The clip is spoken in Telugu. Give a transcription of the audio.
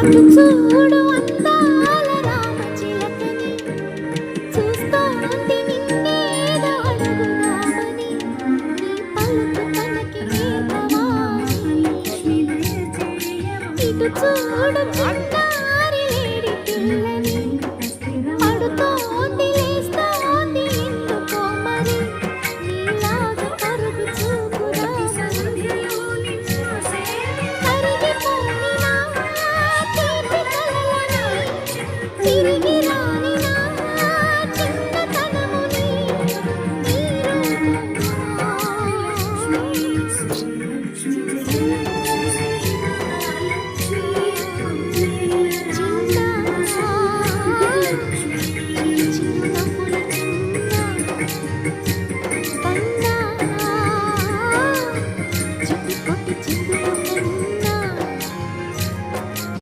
అటు చూడు అందాల రామచిలకని, చూస్తోంది నిన్నేదో అడుగుదామని, నీ పలుకు తనకి నేర్పవాని. ఇటు చూడు చిన్నారి లేడి పిల్లని,